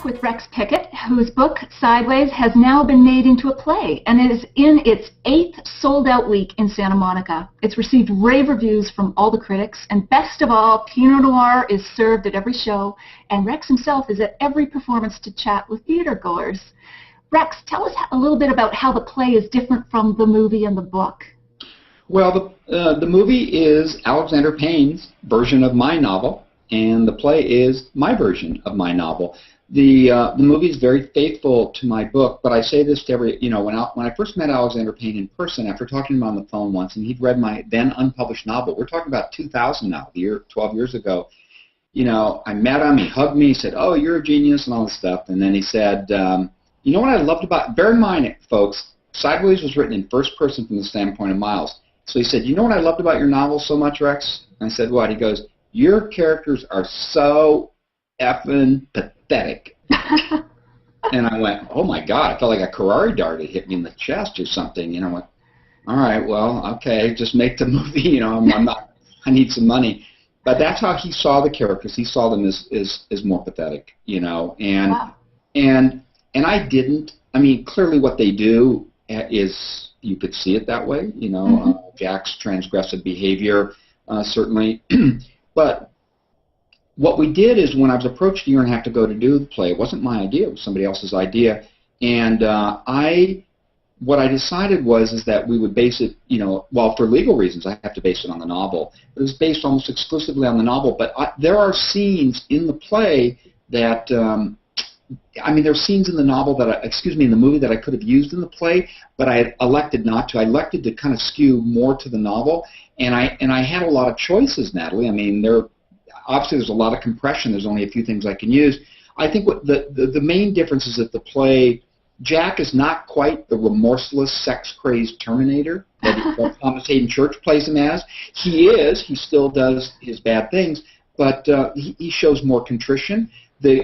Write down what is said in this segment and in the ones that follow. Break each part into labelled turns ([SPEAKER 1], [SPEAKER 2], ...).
[SPEAKER 1] back with Rex Pickett, whose book, Sideways, has now been made into a play and is in its 8th sold-out week in Santa Monica. It's received rave reviews from all the critics, and best of all, Pinot Noir is served at every show, and Rex himself is at every performance to chat with theatergoers. Rex, tell us a little bit about how the play is different from the movie and the book.
[SPEAKER 2] Well, the movie is Alexander Payne's version of my novel, and the play is my version of my novel. The movie is very faithful to my book, but I say this to every, when I first met Alexander Payne in person, after talking to him on the phone once, and he'd read my then unpublished novel. We're talking about 2000 now, 12 years ago. I met him, he hugged me, he said, "Oh, you're a genius," and all this stuff. And then he said, "You know what I loved about," bear in mind, folks, Sideways was written in first person from the standpoint of Miles. So he said, "You know what I loved about your novel so much, Rex?" And I said, "What?" He goes, "Your characters are so effing pathetic." And I went, "Oh my God," I felt like a Ferrari dart had hit me in the chest or something. I went, "All right, well, okay, just make the movie, I need some money." But that's how he saw the characters. He saw them as more pathetic, and
[SPEAKER 1] wow.
[SPEAKER 2] and I didn't. I mean, clearly what they do is, you could see it that way, Jack's transgressive behavior, certainly. But what we did is, when I was approached a year and a half ago to do the play, it wasn't my idea, it was somebody else's idea. And what I decided is that we would base it, well, for legal reasons, I have to base it on the novel. It was based almost exclusively on the novel. But there are scenes in the play that, there are scenes in the novel in the movie that I could have used in the play, but I had elected not to. I elected to kind of skew more to the novel. And I had a lot of choices, Natalie. Obviously there's a lot of compression. There's only a few things I can use. I think what the main difference is that the play, Jack is not quite the remorseless, sex-crazed Terminator that Thomas Hayden Church plays him as. He still does his bad things, but he shows more contrition.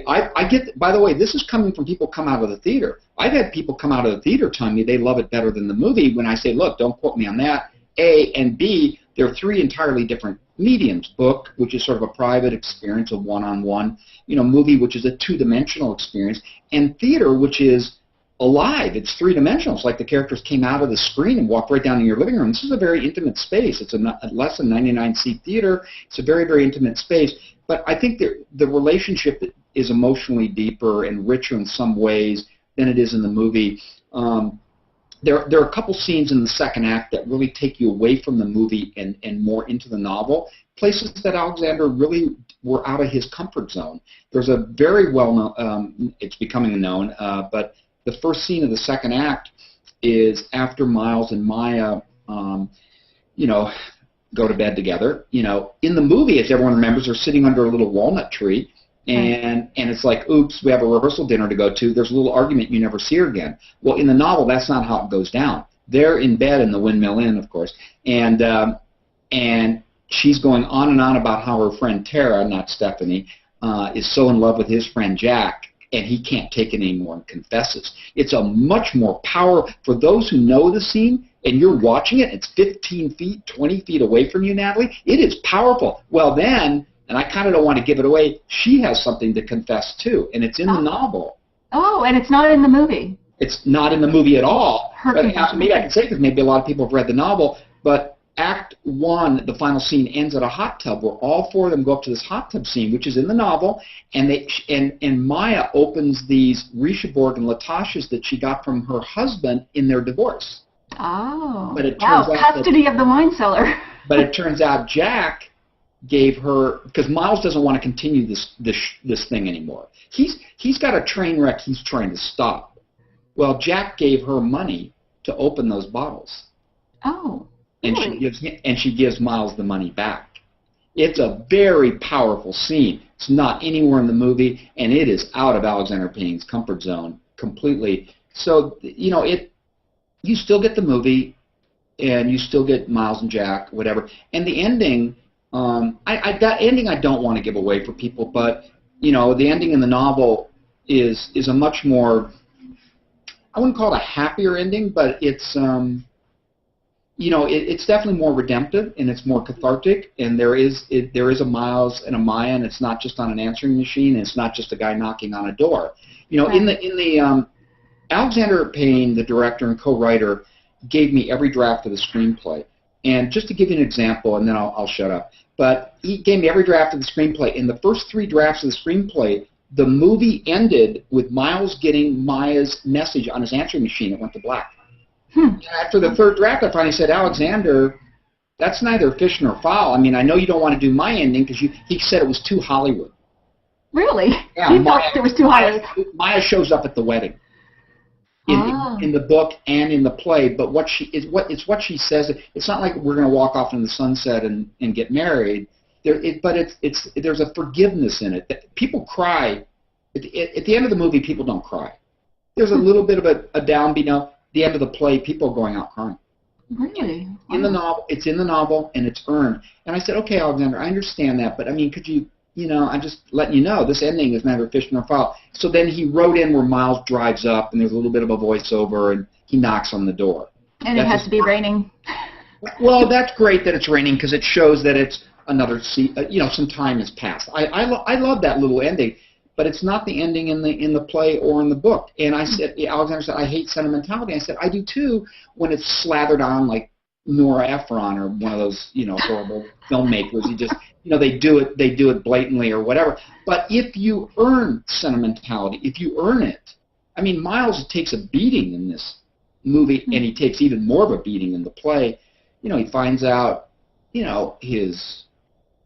[SPEAKER 2] I get, by the way, this is coming from people come out of the theater. I've had people come out of the theater telling me they love it better than the movie when I say, look, don't quote me on that, A, and B, there are 3 entirely different mediums. Book, which is sort of a private experience, a one-on-one, movie, which is a 2-dimensional experience, and theater, which is alive. It's 3-dimensional. It's like the characters came out of the screen and walked right down in your living room. This is a very intimate space. It's a less than 99-seat theater. It's a very, very intimate space. But I think the relationship is emotionally deeper and richer in some ways than it is in the movie. There are a couple scenes in the second act that really take you away from the movie and more into the novel, places that Alexander really were out of his comfort zone. There's a very well-known, it's becoming known, but the first scene of the second act is after Miles and Maya, go to bed together. In the movie, as everyone remembers, they're sitting under a little walnut tree, and it's like, oops, we have a rehearsal dinner to go to. There's a little argument, you never see her again. Well, in the novel, that's not how it goes down. They're in bed in the Windmill Inn, of course, and she's going on and on about how her friend Tara, not Stephanie, is so in love with his friend Jack, and he can't take it anymore and confesses. It's a much more powerful, for those who know the scene, and you're watching it, it's 15 feet, 20 feet away from you, Natalie, it is powerful. Well then, and I kind of don't want to give it away, she has something to confess too, and it's in the novel.
[SPEAKER 1] Oh, and it's not in the movie.
[SPEAKER 2] It's not in the movie at all. But maybe I can say, because maybe a lot of people have read the novel, but Act 1, the final scene, ends at a hot tub where all 4 of them go up to this hot tub scene, which is in the novel, and Maya opens these Rishaborg and Latashas that she got from her husband in their divorce.
[SPEAKER 1] Oh,
[SPEAKER 2] but it turns
[SPEAKER 1] out custody of the wine cellar.
[SPEAKER 2] But it turns out Jack gave her, because Miles doesn't want to continue this thing anymore. He's got a train wreck he's trying to stop. Well, Jack gave her money to open those bottles.
[SPEAKER 1] Oh.
[SPEAKER 2] And she gives Miles the money back. It's a very powerful scene. It's not anywhere in the movie, and it is out of Alexander Payne's comfort zone completely. So you still get the movie, and you still get Miles and Jack, whatever. And the ending, that ending I don't want to give away for people, but the ending in the novel is a much more, I wouldn't call it a happier ending, but it's it's definitely more redemptive and it's more cathartic, and there is a Miles and a Maya, and it's not just on an answering machine, and it's not just a guy knocking on a door.
[SPEAKER 1] Right.
[SPEAKER 2] In the Alexander Payne, the director and co-writer, gave me every draft of the screenplay. And just to give you an example, and then I'll shut up. But he gave me every draft of the screenplay. In the first 3 drafts of the screenplay, the movie ended with Miles getting Maya's message on his answering machine. It went to black. After the 3rd draft, I finally said, Alexander, that's neither fish nor fowl. I mean, I know you don't want to do my ending because he said it was too Hollywood.
[SPEAKER 1] Really?
[SPEAKER 2] Yeah,
[SPEAKER 1] He felt it was too Hollywood.
[SPEAKER 2] Maya shows up at the wedding. In the book and in the play, but it's what she says. It's not like we're going to walk off into the sunset and get married. There's a forgiveness in it. People cry at the end of the movie. People don't cry. There's a little bit of a downbeat. The end of the play, people are going out crying.
[SPEAKER 1] Really?
[SPEAKER 2] In the novel, it's in the novel and it's earned. And I said, okay, Alexander, I understand that, but I mean, could you? I'm just letting you know, this ending is neither fish nor fowl. So then he wrote in where Miles drives up, and there's a little bit of a voiceover, and he knocks on the door.
[SPEAKER 1] And it has to be raining.
[SPEAKER 2] Well, that's great that it's raining because it shows that it's another some time has passed. I love that little ending, but it's not the ending in the play or in the book. And I said, Alexander said, I hate sentimentality. I said, I do too when it's slathered on like Nora Ephron or one of those horrible filmmakers. You just they do it blatantly or whatever. But if you earn sentimentality, if you earn it, I mean, Miles takes a beating in this movie, and he takes even more of a beating in the play. He finds out, his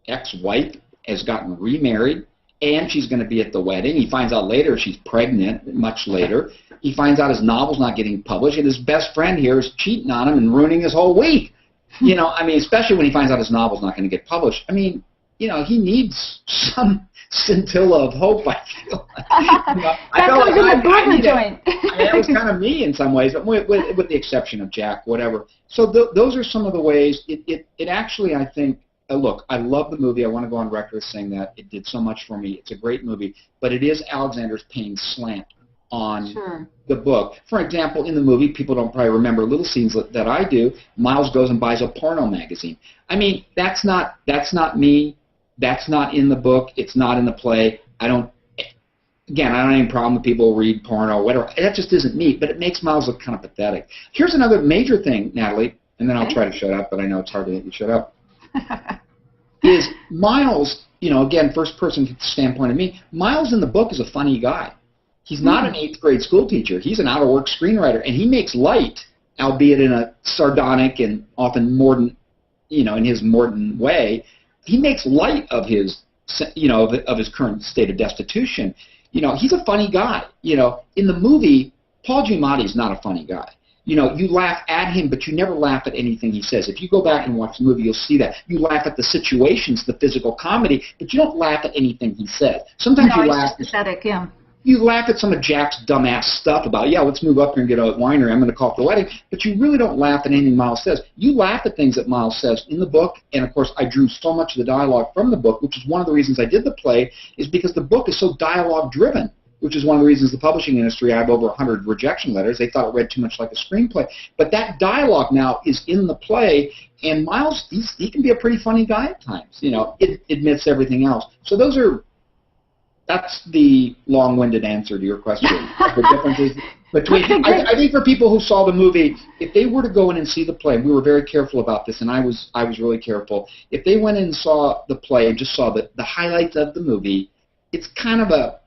[SPEAKER 2] ex-wife has gotten remarried, and she's going to be at the wedding. He finds out later she's pregnant, much later. He finds out his novel's not getting published, and his best friend here is cheating on him and ruining his whole week. I mean, especially when he finds out his novel's not going to get published. I mean, he needs some scintilla of hope, I feel.
[SPEAKER 1] That comes in the burger joint.
[SPEAKER 2] I mean, that was kind of me in some ways, but with the exception of Jack, whatever. So those are some of the ways. It actually, I think, look, I love the movie. I want to go on record saying that. It did so much for me. It's a great movie. But it is Alexander Payne's slant on the book. For example, in the movie, people don't probably remember little scenes that I do. Miles goes and buys a porno magazine. I mean, that's not me. That's not in the book. It's not in the play. I don't have any problem with people read porno, whatever. That just isn't me, but it makes Miles look kind of pathetic. Here's another major thing, Natalie, and then I'll try to shut up, but I know it's hard to get you shut up, is Miles, again, first person standpoint of me, Miles in the book is a funny guy. He's not an 8th grade school teacher. He's an out-of-work screenwriter, and he makes light, albeit in a sardonic and often mordant, in his mordant way. He makes light of his, of his current state of destitution. He's a funny guy. In the movie, Paul Giamatti is not a funny guy. You laugh at him, but you never laugh at anything he says. If you go back and watch the movie, you'll see that. You laugh at the situations, the physical comedy, but you don't laugh at anything he says. Sometimes you laugh.
[SPEAKER 1] It's just pathetic, yeah.
[SPEAKER 2] You laugh at some of Jack's dumbass stuff about, let's move up here and get a winery. I'm going to call it the wedding. But you really don't laugh at anything Miles says. You laugh at things that Miles says in the book. And, of course, I drew so much of the dialogue from the book, which is one of the reasons I did the play, is because the book is so dialogue-driven, which is one of the reasons the publishing industry, I have over 100 rejection letters. They thought it read too much like a screenplay. But that dialogue now is in the play, and Miles, he can be a pretty funny guy at times. It admits everything else. So that's the long-winded answer to your question. The differences between, I think for people who saw the movie, if they were to go in and see the play, we were very careful about this, and I was really careful. If they went in and saw the play and just saw the highlights of the movie, it's kind of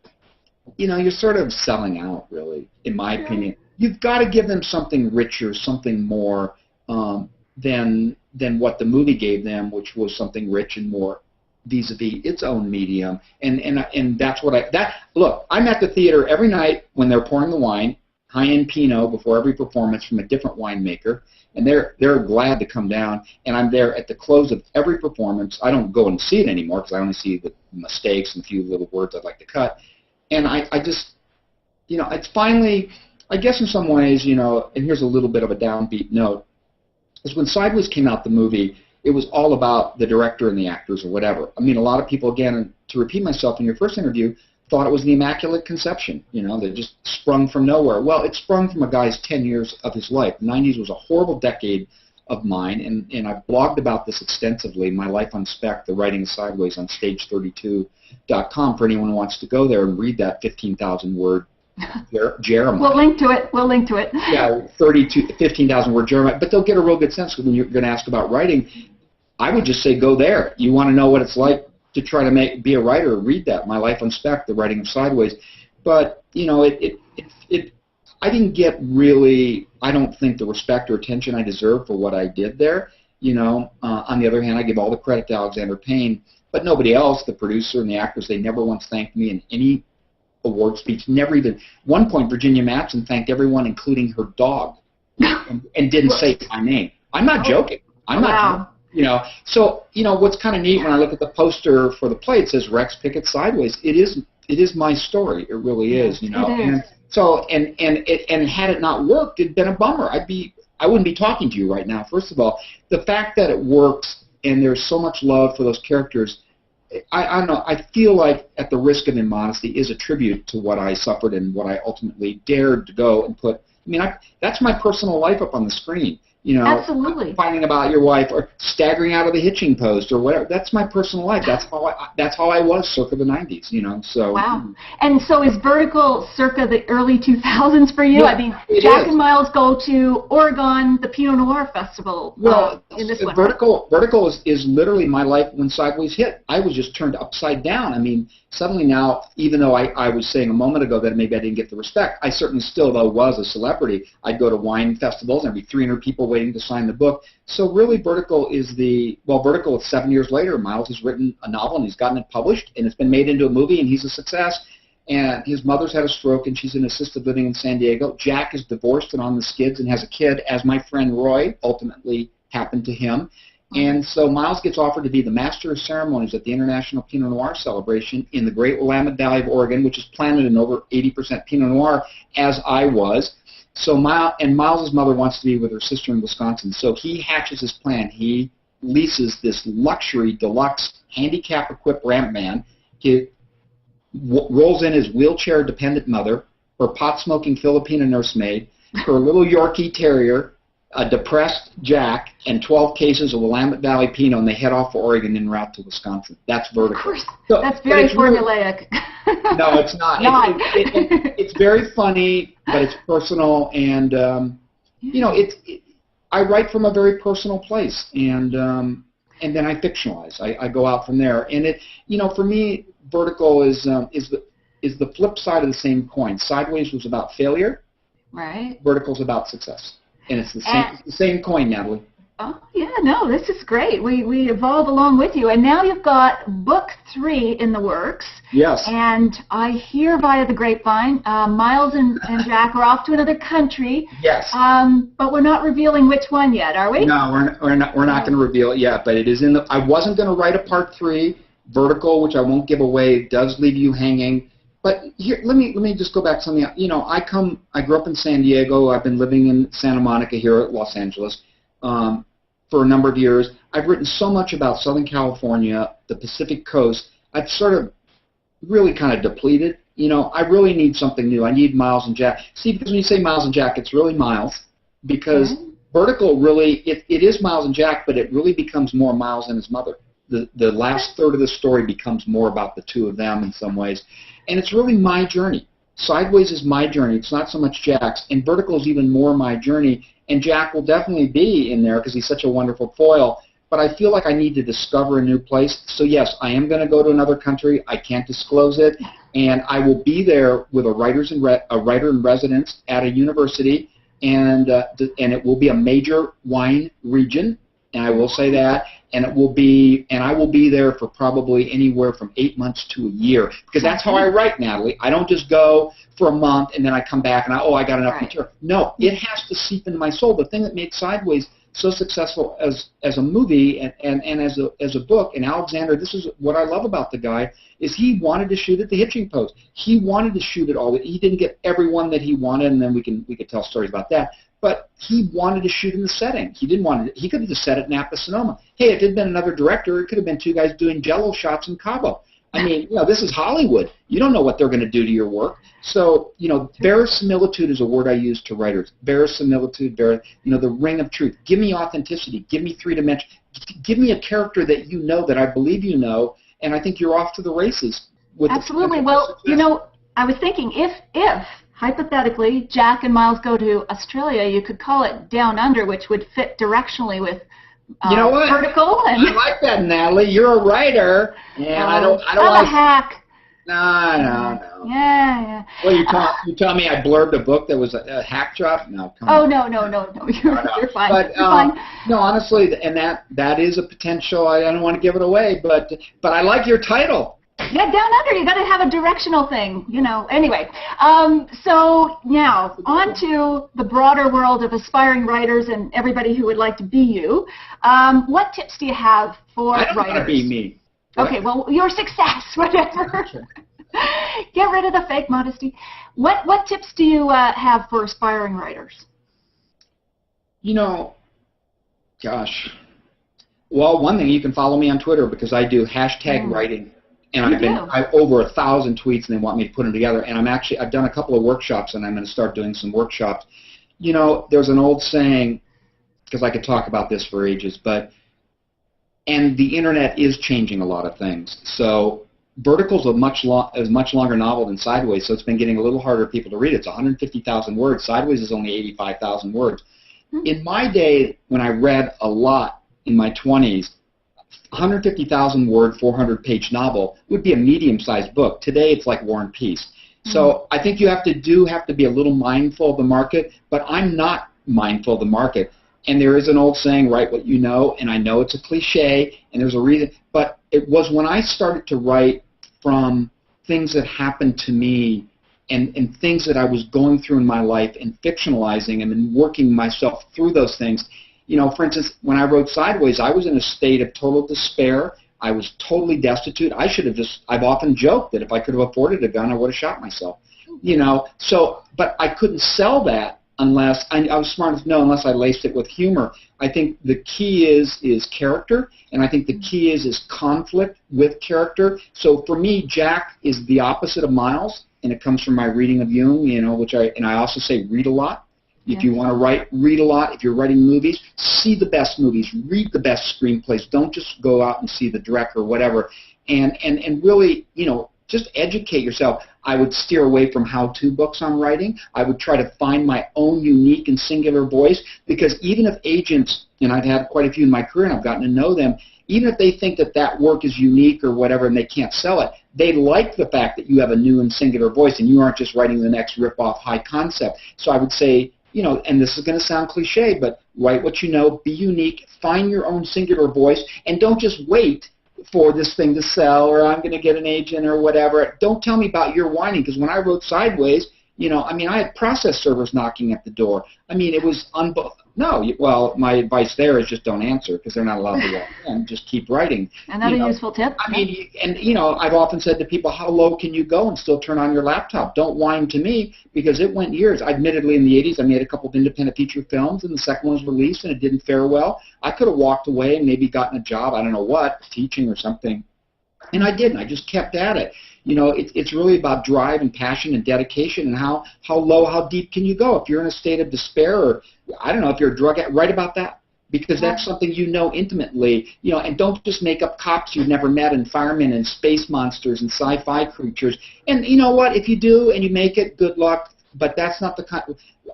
[SPEAKER 2] you're sort of selling out, really, in my opinion. You've got to give them something richer, something more than what the movie gave them, which was something rich and more vis-a-vis its own medium, and that's what look. I'm at the theater every night when they're pouring the wine, high-end Pinot before every performance from a different winemaker, and they're glad to come down. And I'm there at the close of every performance. I don't go and see it anymore because I only see the mistakes and a few little words I'd like to cut. And I just, it's finally, I guess in some ways, and here's a little bit of a downbeat note, is when Sideways came out, the movie, it was all about the director and the actors or whatever. I mean, a lot of people, again, to repeat myself in your first interview, thought it was the Immaculate Conception, that just sprung from nowhere. Well, it sprung from a guy's 10 years of his life. The 90s was a horrible decade of mine, and I've blogged about this extensively, My Life on Spec, The Writing of Sideways, on stage32.com for anyone who wants to go there and read that 15,000-word Jeremiah.
[SPEAKER 1] We'll link to it. We'll link to it.
[SPEAKER 2] Yeah, 15,000-word Jeremiah. But they'll get a real good sense when you're going to ask about writing. I would just say go there. You want to know what it's like to try to be a writer, read that, My Life on Spec, The Writing of Sideways. But, you know, I didn't get really, I don't think, the respect or attention I deserved for what I did there. You know, on the other hand, I give all the credit to Alexander Payne, but nobody else, the producer and the actors, they never once thanked me in any award speech. Never even. One point, Virginia Madsen thanked everyone, including her dog, and didn't say my name. I'm not joking. I'm not joking. You know, so, you know, what's kind of neat when I look at the poster for the play, it says Rex Pickett Sideways. It is my story. It really is, you know. And so, and had it not worked, it'd been a bummer. I wouldn't be talking to you right now. First of all, the fact that it works and there's so much love for those characters, I don't know. I feel like, at the risk of immodesty, is a tribute to what I suffered and what I ultimately dared to go and put. I mean, that's my personal life up on the screen. You know,
[SPEAKER 1] absolutely.
[SPEAKER 2] Finding about your wife or staggering out of the hitching post or whatever. That's my personal life. That's how I was circa the 90s, you know. So
[SPEAKER 1] wow. And so is Vertical circa the early 2000s for you?
[SPEAKER 2] Yeah,
[SPEAKER 1] I mean, Jack and Miles go to Oregon, the Pinot Noir Festival.
[SPEAKER 2] Well,
[SPEAKER 1] in this one.
[SPEAKER 2] Vertical is literally my life when Sideways hit. I was just turned upside down. I mean, suddenly now, even though I was saying a moment ago that maybe I didn't get the respect, I certainly still, though, was a celebrity. I'd go to wine festivals, and there'd be 300 people waiting to sign the book. So really, Vertical is Vertical is 7 years later. Miles has written a novel, and he's gotten it published, and it's been made into a movie, and he's a success. And his mother's had a stroke, and she's in assisted living in San Diego. Jack is divorced and on the skids and has a kid, as my friend Roy ultimately happened to him. And so Miles gets offered to be the master of ceremonies at the International Pinot Noir celebration in the Great Willamette Valley of Oregon, which is planted in over 80% Pinot Noir, as I was. So Miles' mother wants to be with her sister in Wisconsin. So he hatches his plan. He leases this luxury, deluxe, handicap-equipped ramp van. He rolls in his wheelchair-dependent mother, her pot-smoking Filipina nursemaid, her little Yorkie terrier, a depressed Jack, and 12 cases of Willamette Valley Pinot, and they head off for Oregon en route to Wisconsin. That's Vertical.
[SPEAKER 1] Of course. So, that's very formulaic.
[SPEAKER 2] No, it's not. It's very funny, but it's personal, and you know, I write from a very personal place, and then I fictionalize. I go out from there, and you know, for me, Vertical is the flip side of the same coin. Sideways was about failure.
[SPEAKER 1] Right.
[SPEAKER 2] Vertical's about success. And it's the same coin, Natalie.
[SPEAKER 1] Oh, yeah, no, this is great. We evolve along with you. And now you've got book 3 in the works.
[SPEAKER 2] Yes.
[SPEAKER 1] And I hear via the grapevine, Miles and Jack are off to another country.
[SPEAKER 2] Yes.
[SPEAKER 1] But we're not revealing which one yet, are we?
[SPEAKER 2] No, we're not going to reveal it yet, but it is in the... I wasn't going to write a part 3. Vertical, which I won't give away, does leave you hanging. But here, let me just go back to something. You know, I grew up in San Diego. I've been living in Santa Monica here at Los Angeles for a number of years. I've written so much about Southern California, the Pacific Coast. I've sort of really kind of depleted. You know, I really need something new. I need Miles and Jack. See, because when you say Miles and Jack, it's really Miles, because Vertical really, it is Miles and Jack, but it really becomes more Miles and his mother. The last third of the story becomes more about the two of them in some ways. And it's really my journey. Sideways is my journey. It's not so much Jack's. And Vertical is even more my journey. And Jack will definitely be in there because he's such a wonderful foil. But I feel like I need to discover a new place. So, yes, I am going to go to another country. I can't disclose it. And I will be there with a writer in residence at a university. And it will be a major wine region. And I will say that. And I will be there for probably anywhere from 8 months to a year, because that's how I write, Natalie. I don't just go for a month and then I come back and I got enough material. No, it has to seep into my soul. The thing that made Sideways so successful as a movie and as a book, and Alexander, this is what I love about the guy, is he wanted to shoot at the hitching post. He wanted to shoot it all. He didn't get everyone that he wanted, and then we could tell stories about that. But he wanted to shoot in the setting. He didn't want to. He could have just set it in Napa, Sonoma. Hey, if it had been another director, it could have been 2 guys doing Jello shots in Cabo. I mean, this is Hollywood. You don't know what they're going to do to your work. So, verisimilitude is a word I use to writers. Verisimilitude, the ring of truth. Give me authenticity. Give me 3 dimension. Give me a character that that I believe and I think you're off to the races.
[SPEAKER 1] Absolutely. Well, I was thinking if hypothetically Jack and Miles go to Australia, you could call it Down Under, which would fit directionally with vertical.
[SPEAKER 2] I like that, Natalie. You're a writer, and I don't
[SPEAKER 1] I'm a hack.
[SPEAKER 2] No.
[SPEAKER 1] Yeah.
[SPEAKER 2] Well, you tell me I blurbed a book that was a hack job? No, come on.
[SPEAKER 1] No. You're fine.
[SPEAKER 2] But
[SPEAKER 1] you're fine.
[SPEAKER 2] No, honestly, and that is a potential. I don't want to give it away, but I like your title.
[SPEAKER 1] Yeah, Down Under. You got to have a directional thing, Anyway, so now on to the broader world of aspiring writers and everybody who would like to be you. What tips do you have for writers?
[SPEAKER 2] I don't want to be me.
[SPEAKER 1] Okay, well, your success, whatever. Get rid of the fake modesty. What tips do you have for aspiring writers?
[SPEAKER 2] Gosh. Well, one thing, you can follow me on Twitter because I do #writing. And I've over 1,000 tweets, and they want me to put them together. And I've done a couple of workshops, and I'm going to start doing some workshops. There's an old saying, because I could talk about this for ages, and the internet is changing a lot of things. So Vertical's a much longer novel than Sideways, so it's been getting a little harder for people to read. It's 150,000 words. Sideways is only 85,000 words. In my day, when I read a lot in my 20s, 150,000 word, 400-page novel would be a medium-sized book. Today, it's like War and Peace. So I think you have to be a little mindful of the market, but I'm not mindful of the market. And there is an old saying, write what you know, and I know it's a cliche, and there's a reason. But it was when I started to write from things that happened to me and things that I was going through in my life and fictionalizing them and working myself through those things. For instance, when I wrote Sideways, I was in a state of total despair. I was totally destitute. I've often joked that if I could have afforded a gun, I would have shot myself. But I couldn't sell that unless, I was smart enough to know, unless I laced it with humor. I think the key is character, and I think the key is conflict with character. So for me, Jack is the opposite of Miles, and it comes from my reading of Jung, and I also say read a lot. If you want to write, read a lot. If you're writing movies, see the best movies. Read the best screenplays. Don't just go out and see the director or whatever. And really, just educate yourself. I would steer away from how-to books on writing. I would try to find my own unique and singular voice, because even if agents, and I've had quite a few in my career and I've gotten to know them, even if they think that work is unique or whatever and they can't sell it, they like the fact that you have a new and singular voice and you aren't just writing the next rip-off high concept. So I would say, and this is going to sound cliche, but write what you know, be unique, find your own singular voice, and don't just wait for this thing to sell or I'm going to get an agent or whatever. Don't tell me about your whining, because when I wrote Sideways, I had process servers knocking at the door. It was well, my advice there is just don't answer, because they're not allowed to walk in. Just keep writing.
[SPEAKER 1] Another useful tip.
[SPEAKER 2] I've often said to people, how low can you go and still turn on your laptop? Don't whine to me, because it went years. Admittedly, in the 80s, I made a couple of independent feature films, and the second one was released, and it didn't fare well. I could have walked away and maybe gotten a job, I don't know what, teaching or something. And I didn't. I just kept at it. It's really about drive and passion and dedication, and how low, how deep can you go? If you're in a state of despair, or I don't know, if you're a drug addict, write about that, because that's something intimately. And don't just make up cops you've never met and firemen and space monsters and sci-fi creatures. And you know what? If you do and you make it, good luck. But that's not the kind.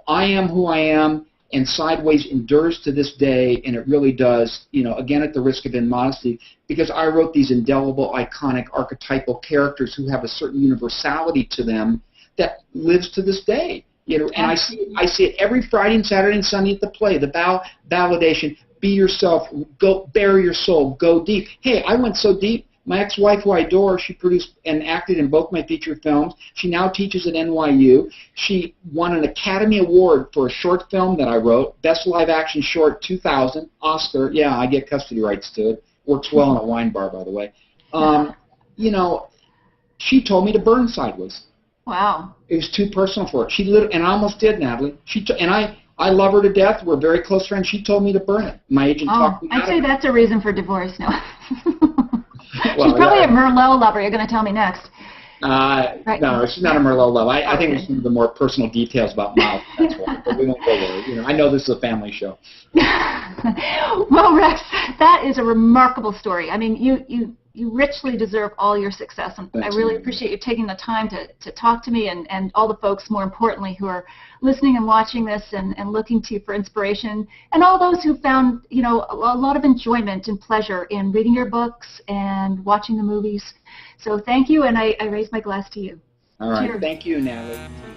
[SPEAKER 2] I am who I am. And Sideways endures to this day, and it really does, again, at the risk of immodesty, because I wrote these indelible, iconic, archetypal characters who have a certain universality to them that lives to this day. And I see it every Friday and Saturday and Sunday at the play, the validation, be yourself, go bare your soul, go deep. Hey, I went so deep. My ex-wife, who I adore, she produced and acted in both my feature films. She now teaches at NYU. She won an Academy Award for a short film that I wrote, Best Live Action Short 2000, Oscar. Yeah, I get custody rights to it. Works well in a wine bar, by the way. She told me to burn Sideways.
[SPEAKER 1] Wow.
[SPEAKER 2] It was too personal for her. And I almost did, Natalie. I love her to death. We're very close friends. She told me to burn it. My agent talked me out of it.
[SPEAKER 1] I'd say that's a reason for divorce now. She's probably a Merlot lover. You're going to tell me next.
[SPEAKER 2] Right. No, she's not a Merlot lover. I think it's some of the more personal details about Mouth. That's why, but we won't go there. You know, I know this is a family show.
[SPEAKER 1] Well, Rex, that is a remarkable story. I mean, you richly deserve all your success, and I really appreciate you taking the time to talk to me and all the folks, more importantly, who are listening and watching this and looking to you for inspiration, and all those who found, you know, a lot of enjoyment and pleasure in reading your books and watching the movies. So thank you, and I raise my glass to you.
[SPEAKER 2] All right.
[SPEAKER 1] Cheers.
[SPEAKER 2] Thank you, Natalie.